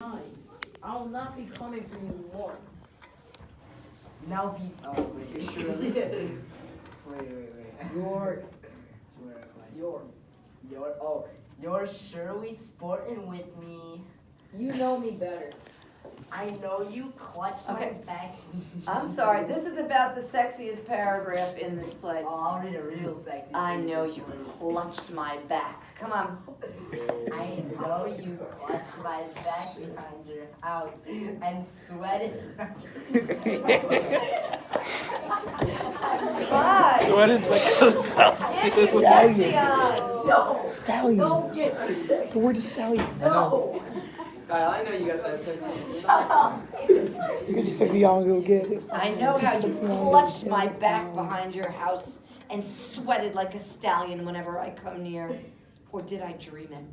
mind. I will not be coming for you more. Now be. Oh wait, you're surely. Wait. You're surely sporting with me. You know me better. I know you clutched my back. I'm sorry, this is about the sexiest paragraph in this play. Oh, I'll read a real sexy. I know you clutched my back. Come on. I know you clutched my back behind your house and sweated. Bye. Sweated like a Stallion. No. Stallion. Don't get me sick. The word is stallion. No. Kyle, I know you got that sexy. Shut up. You can just sexy y'all go get it. I know how you clutched my back behind your house and sweated like a stallion whenever I come near. Or did I dream it?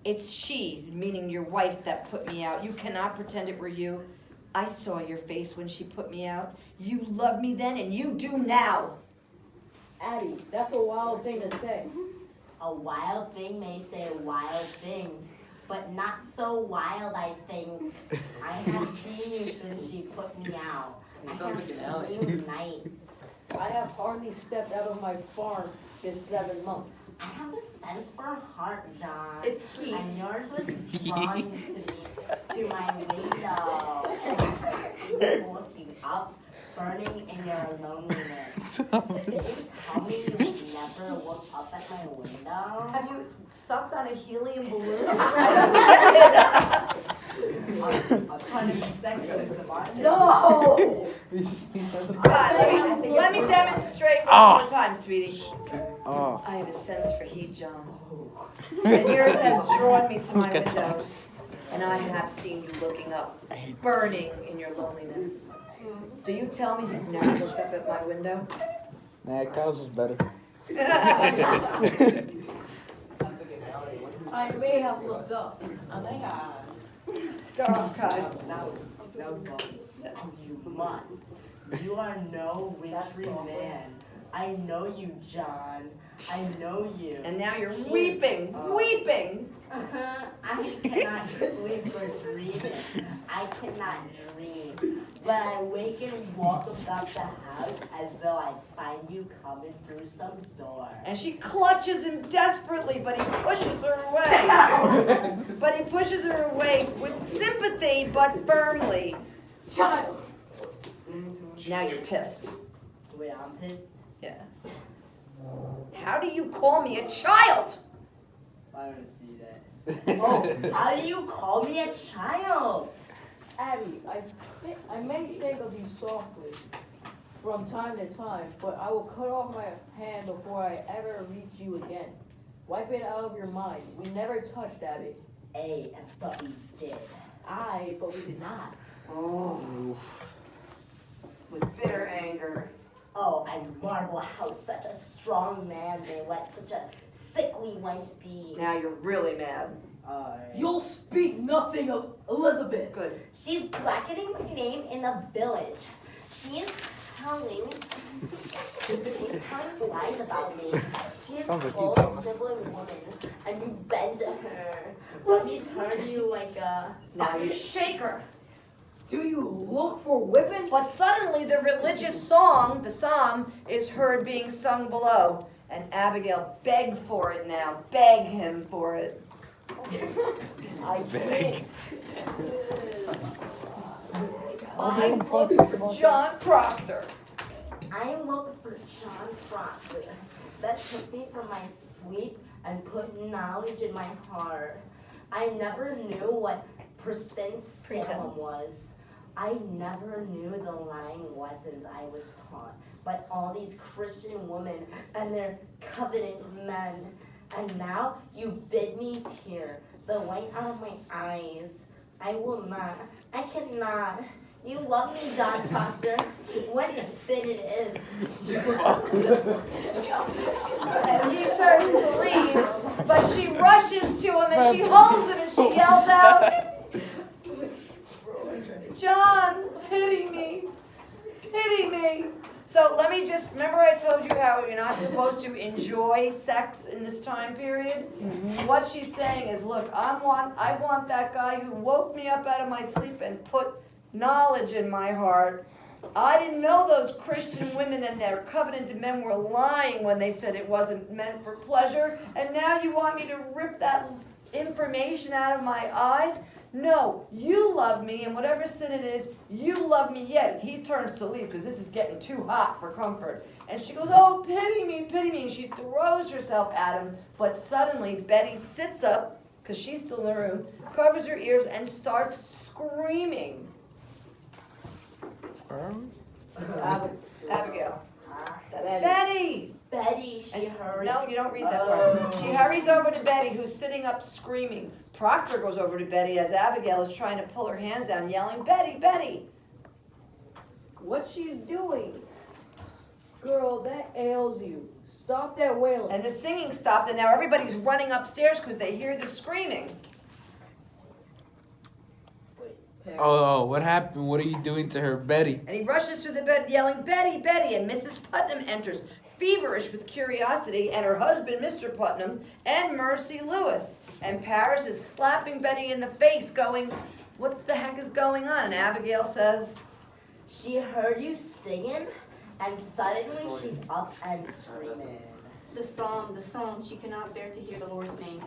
It's she, meaning your wife, that put me out. You cannot pretend it were you. I saw your face when she put me out. You loved me then and you do now. Abby, that's a wild thing to say. A wild thing may say wild things, but not so wild, I think. I have seen you since she put me out. I have seen you nights. I have hardly stepped out of my farm this 7 months. I have a sense for heart, John. It's Keith. And yours was drawn to my window. And I see you looking up, burning in your loneliness. Did you tell me you would never look up at my window? Have you sucked on a helium balloon? I'm trying to be sexy with Savant. No! God, let me demonstrate one more time, sweetie. Oh. I have a sense for heat, John. And yours has drawn me to my window. And I have seen you looking up, burning in your loneliness. Do you tell me you've never looked up at my window? Nah, Kyle's was better. I may have looked up. Oh my god. Girl, Kyle. Now sorry. And you must. You are no wintry man. I know you, John. I know you. And now you're weeping, weeping. I cannot sleep or dream. I cannot dream. But I wake and walk about the house as though I find you coming through some door. And she clutches him desperately, but he pushes her away. But he pushes her away with sympathy, but firmly. Child! Now you're pissed. Wait, I'm pissed? Yeah. How do you call me a child? I don't see that. Oh, how do you call me a child? Abby, I may think of you softly from time to time, but I will cut off my hand before I ever reach you again. Wipe it out of your mind. We never touched, Abby. But we did. But we did not. Oh. With bitter anger. Oh, I marvel how such a strong man may let such a sickly wife be. Now you're really mad. You'll speak nothing of Elizabeth. Good. She's blackening my name in the village. She is telling lies about me. She is Sounds like you, cold, Thomas. sniveling woman, and you bend to her. Let me turn you like a... Now you shake her. Do you look for whipping? But suddenly the religious song, the psalm, is heard being sung below. And Abigail begged for it now. Beg him for it. I can't. I look for John Proctor. I look for John Crucible that took me from my sleep and put knowledge in my heart. I never knew what pretense Salem was. I never knew the lying lessons I was taught by all these Christian women and their covenant men. And now you bid me tear the light out of my eyes. I will not. I cannot. You love me, John Proctor. What sin it is. And he turns to leave, but she rushes to him and she holds him and she yells out, John, pity me. Pity me. So let me just, remember I told you how you're not supposed to enjoy sex in this time period? What she's saying is, look, I want that guy who woke me up out of my sleep and put knowledge in my heart. I didn't know those Christian women and their covenanted men were lying when they said it wasn't meant for pleasure, and now you want me to rip that information out of my eyes? No, you love me, and whatever sin it is, you love me yet. And he turns to leave because this is getting too hot for comfort. And she goes, oh, pity me, and she throws herself at him. But suddenly, Betty sits up, because she's still in the room, covers her ears, and starts screaming. Abigail. Betty! Betty, she hurries. No, you don't read that word. She hurries over to Betty, who's sitting up screaming. Proctor goes over to Betty as Abigail is trying to pull her hands down, yelling, Betty, Betty! What she's doing? Girl, that ails you. Stop that wailing. And the singing stopped, and now everybody's running upstairs because they hear the screaming. Oh, what happened? What are you doing to her, Betty? And he rushes through the bed yelling, Betty, Betty! And Mrs. Putnam enters, feverish with curiosity, and her husband, Mr. Putnam, and Mercy Lewis. And Paris is slapping Betty in the face, going, what the heck is going on? And Abigail says, She heard you singing, and suddenly she's up and screaming. The song, she cannot bear to hear the Lord's name.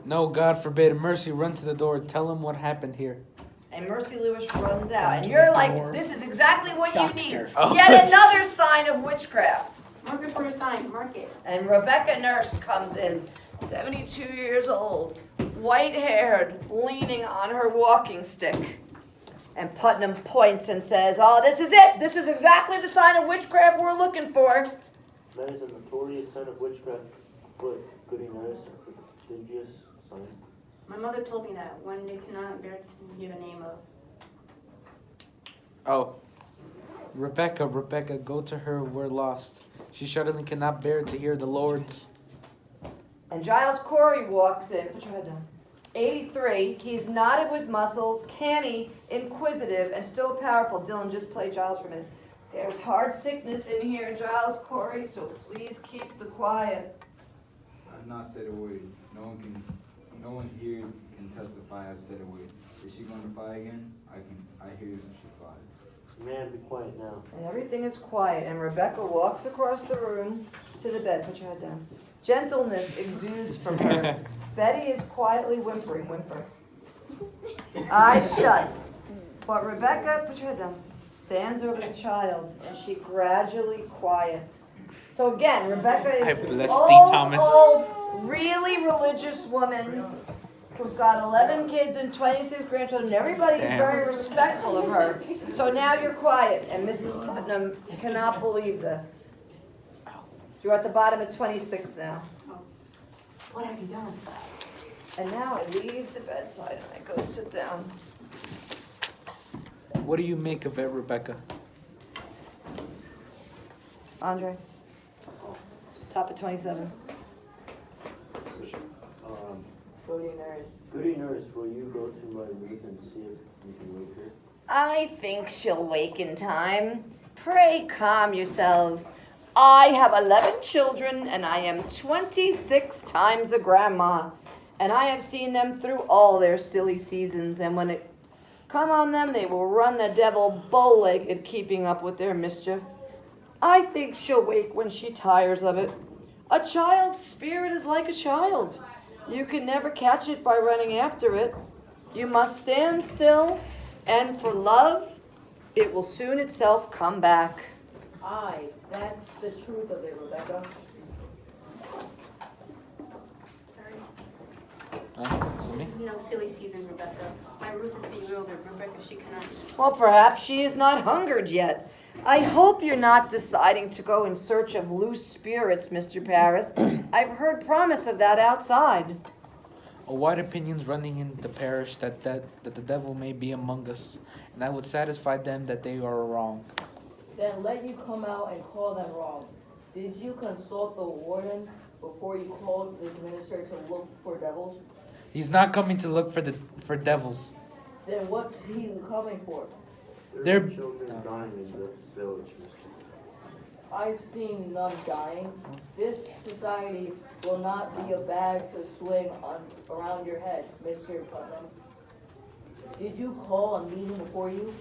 No, God forbid. Mercy, run to the door. Tell him what happened here. and Mercy Lewis runs out. And you're like, this is exactly what you need. Oh. Yet another sign of witchcraft. Mark it for a sign, mark it. And Rebecca Nurse comes in, 72 years old, white-haired, leaning on her walking stick. And Putnam points and says, oh, this is it. This is exactly the sign of witchcraft we're looking for. That is a notorious sign of witchcraft afoot. Goody Nurse, a prodigious sign. My mother told me that when they cannot bear to give a name of. Oh, Rebecca, go to her. We're lost. She suddenly cannot bear to hear the Lord's. And Giles Corey walks in. Put your head down. 83. He's knotted with muscles, canny, inquisitive, and still powerful. Dylan, just play Giles for a minute. There's hard sickness in here, Giles Corey, so please keep the quiet. I've not said a word. No one here can testify I've said a word. Is she going to fly again? I hear she flies. Man, be quiet now. And everything is quiet, and Rebecca walks across the room to the bed. Put your head down. Gentleness exudes from her. Betty is quietly whimpering. Eyes shut. But Rebecca, put your head down, stands over the child, and she gradually quiets. So again, Rebecca I is bless an thee, Thomas. old, really religious woman who's got 11 kids and 26 grandchildren. Everybody is Damn. very respectful of her. So now you're quiet, and Mrs. Putnam cannot believe this. You're at the bottom of 26 now. What have you done? And now I leave the bedside and I go sit down. What do you make of it, Rebecca? Andre, top of 27. Goody Nurse, will you go to my room and see if you can wake her? I think she'll wake in time. Pray calm yourselves. I have 11 children and I am 26 times a grandma. And I have seen them through all their silly seasons. And when it come on them, they will run the devil bow-legged keeping up with their mischief. I think she'll wake when she tires of it. A child's spirit is like a child. You can never catch it by running after it. You must stand still, and for love, it will soon itself come back. Aye, that's the truth of it, Rebecca. This is no silly season, Rebecca. My Ruth is bewildered. Rebecca, she cannot eat. Well, perhaps she is not hungered yet. I hope you're not deciding to go in search of loose spirits, Mr. Paris. I've heard promise of that outside. A wide opinion's running in the parish that the devil may be among us, and I would satisfy them that they are wrong. Then let you come out and call them wrong. Did you consult the warden before you called this minister to look for devils? He's not coming to look for devils. Then what's he coming for? They're- There are children dying in the village, mister. I've seen none dying. This society will not be a bag to swing around your head, Mr. Putnam. Did you call a meeting before you?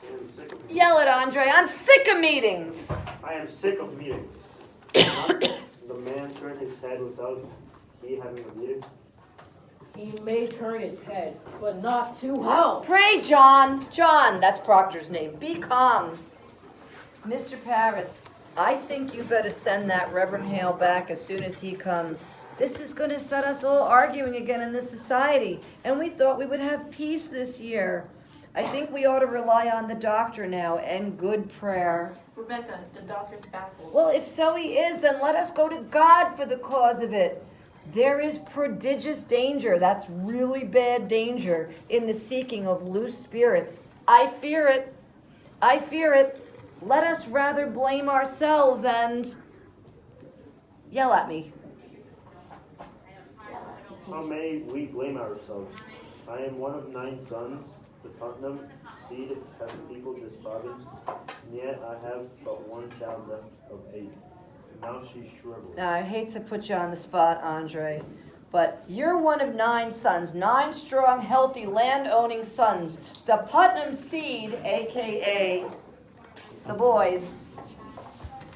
I am sick of Yell it, Andre. I'm sick of meetings. I am sick of meetings. Not the man turned his head without he having a meeting. He may turn his head, but not to hell. Pray, John. John, that's Proctor's name. Be calm. Mr. Paris, I think you better send that Reverend Hale back as soon as he comes. This is going to set us all arguing again in this society. And we thought we would have peace this year. I think we ought to rely on the doctor now and good prayer. Rebecca, the doctor's baffled. Well, if so he is, then let us go to God for the cause of it. There is prodigious danger, that's really bad danger, in the seeking of loose spirits. I fear it. I fear it. Let us rather blame ourselves and yell at me. How may we blame ourselves? I am one of 9 sons. The Putnam seed has peopled this province, and yet I have but one child left of 8. Now she's shriveled. Now, I hate to put you on the spot, Andre, but you're one of 9 sons, 9 strong, healthy, land-owning sons. The Putnam seed, aka the boys,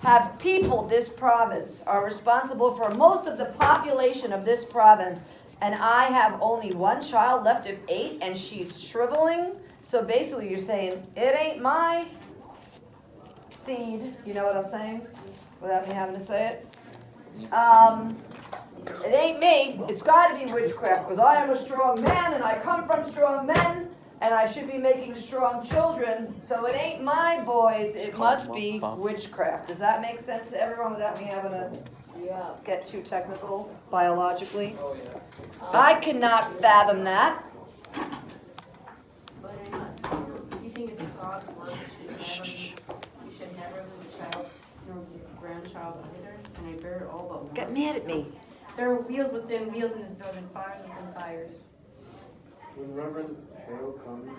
have peopled this province, are responsible for most of the population of this province, and I have only one child left of 8, and she's shriveling. So basically you're saying, it ain't my seed, you know what I'm saying? Without me having to say it. It ain't me. It's got to be witchcraft because I am a strong man and I come from strong men and I should be making strong children. So it ain't my boys. It must be witchcraft. Does that make sense to everyone without me having to get too technical biologically? I cannot fathom that. But I must. You think it's God's word, you should never lose a child, nor a grandchild either, and I bear it all but one. Get mad at me. There are wheels within wheels in this building, fires within fires. When Reverend Hale comes,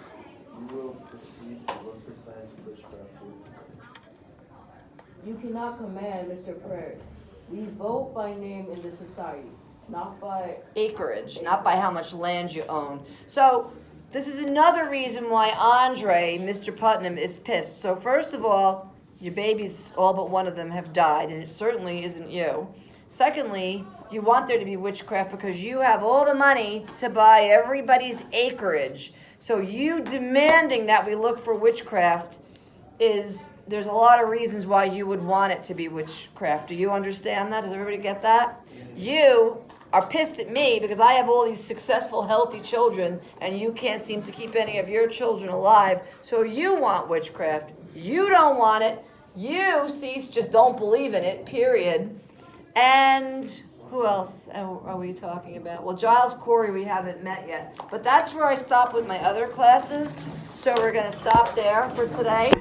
you will proceed to look for signs of witchcraft. You cannot command Mr. Prairie. We vote by name in this society, not by Acreage, not by how much land you own. So this is another reason why Andre, Mr. Putnam, is pissed. So first of all, your babies, all but one of them, have died, and it certainly isn't you. Secondly, you want there to be witchcraft because you have all the money to buy everybody's acreage. So you demanding that we look for witchcraft there's a lot of reasons why you would want it to be witchcraft. Do you understand that? Does everybody get that? You are pissed at me because I have all these successful, healthy children and you can't seem to keep any of your children alive. So you want witchcraft. You don't want it. You, Cease, just don't believe in it, period. And who else are we talking about? Well, Giles Corey we haven't met yet. But that's where I stop with my other classes. So we're going to stop there for today.